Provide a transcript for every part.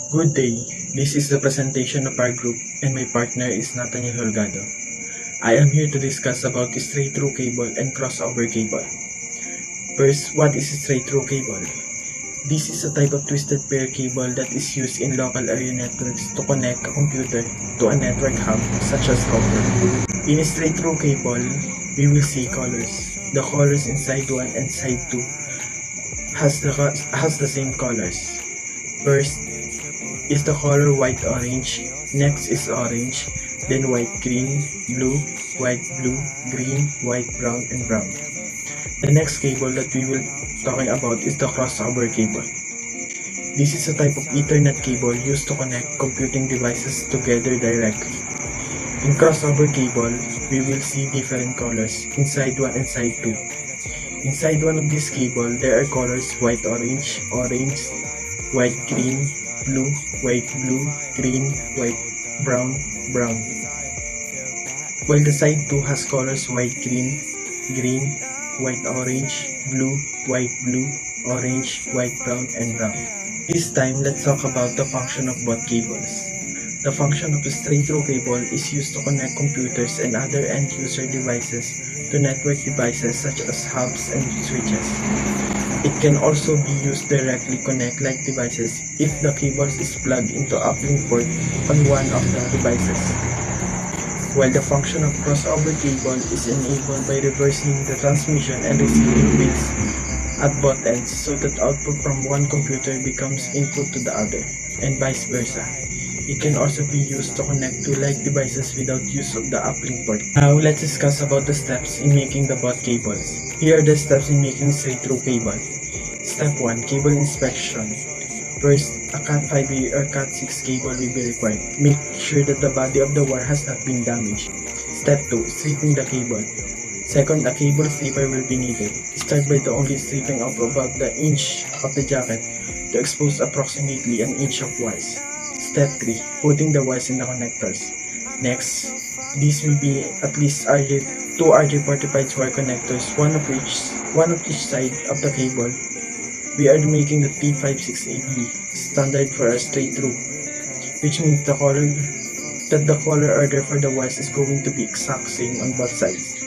Good day. This is the presentation of our group and my partner is Nathaniel Holgado. I am here to discuss about straight-through cable and crossover cable. First, what is straight-through cable? This is a type of twisted pair cable that is used in local area networks to connect a computer to a network hub such as copper. In a straight-through cable, we will see colors. The colors inside one and side two has the same colors. First is the color white-orange, next is orange, then white-green, blue, white-blue, green, white-brown, and brown. The next cable that we will talking about is the crossover cable. This is a type of Ethernet cable used to connect computing devices together directly. In crossover cable, we will see different colors, inside one and side two. Inside one of this cable, there are colors white-orange, orange, white-green, blue, white-blue, green, white-brown, brown. While the side 2 has colors white-green, green, white-orange, blue, white-blue, orange, white-brown, and brown. This time, let's talk about the function of both cables. The function of a straight-through cable is used to connect computers and other end-user devices to network devices such as hubs and switches. It can also be used directly connect like devices if the cable is plugged into uplink port on one of the devices. While the function of crossover cable is enabled by reversing the transmission and receiving bits at both ends so that output from one computer becomes input to the other, and vice versa. It can also be used to connect two like devices without use of the uplink port. Now let's discuss about the steps in making the both cables. Here are the steps in making straight-through cable. Step 1. Cable inspection. First, a Cat5e or Cat6 cable will be required. Make sure that the body of the wire has not been damaged. Step 2. Stripping the cable. Second, a cable stripper will be needed. Start by the only stripping of about the inch of the jacket to expose approximately an inch of wires. Step 3. Putting the wires in the connectors. Next, these will be at least two RJ45 wire connectors, one of each side of the cable. We are making the T568B standard for a straight-through, which means the color order for the wires is going to be exact same on both sides.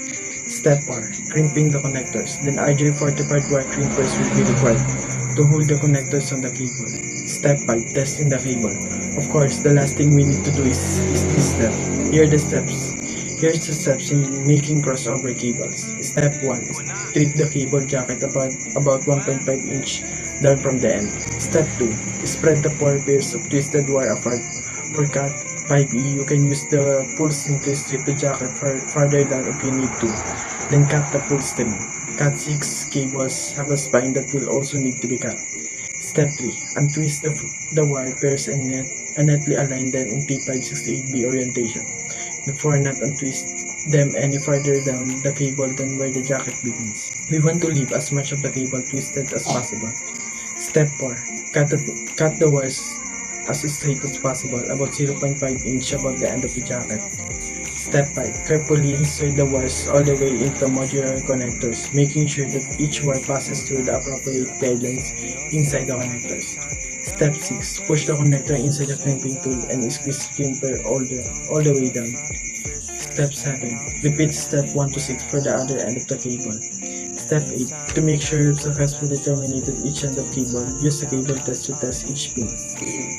Step 4. Crimping the connectors. Then RJ45 wire crimpers will be required to hold the connectors on the cable. Step 5. Testing the cable. Of course, the last thing we need to do is this step. Here are the steps. Here's the steps in making crossover cables. Step 1 is strip the cable jacket about 1.5 inch down from the end. Step 2 is spread the 4 pairs of twisted wire apart. For Cat5e, you can use the full string to strip the jacket farther down if you need to. Then cut the full string. Cat6 cables have a spine that will also need to be cut. Step 3. Untwist the wire pairs and neatly align them in T568B orientation. Before not untwist them any further down the cable than where the jacket begins. We want to leave as much of the cable twisted as possible. Step 4. Cut the wires as straight as possible, about 0.5 inch above the end of the jacket. Step 5. Carefully insert the wires all the way into modular connectors, making sure that each wire passes through the appropriate guidelines inside the connectors. Step 6. Push the connector inside the crimping tool and squeeze the crimper all the way down. Step 7. Repeat step 1 to 6 for the other end of the cable. Step 8. To make sure you've successfully terminated each end of cable, use the cable test to test each pin.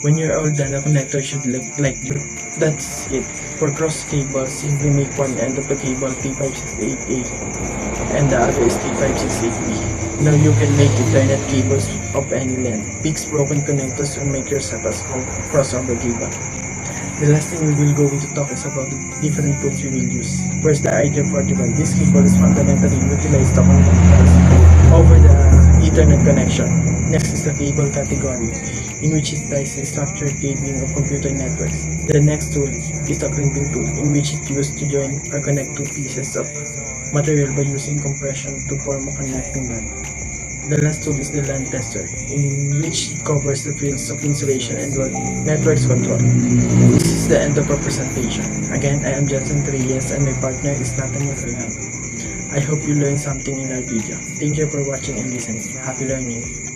When you're all done, the connector should look like this. That's it. For cross cables, simply make one end of the cable T568A and the other is T568B. Now you can make Ethernet cables of any length. Fix broken connectors and make yourself a crossover cable. The last thing we will go to talk is about the different tools we will use. First, the RJ45. This cable is fundamentally utilized to connect over the Ethernet connection. Next is the cable category, in which it ties in structured cabling of computer networks. The next tool is the crimping tool, in which it used to join or connect two pieces of material by using compression to form a connecting line. The last tool is the LAN tester, in which it covers the fields of insulation and networks control. This is the end of our presentation. Again, I am Johnson Reyes and my partner is Nathaniel Holgado. I hope you learned something in our video. Thank you for watching and listening. Happy learning!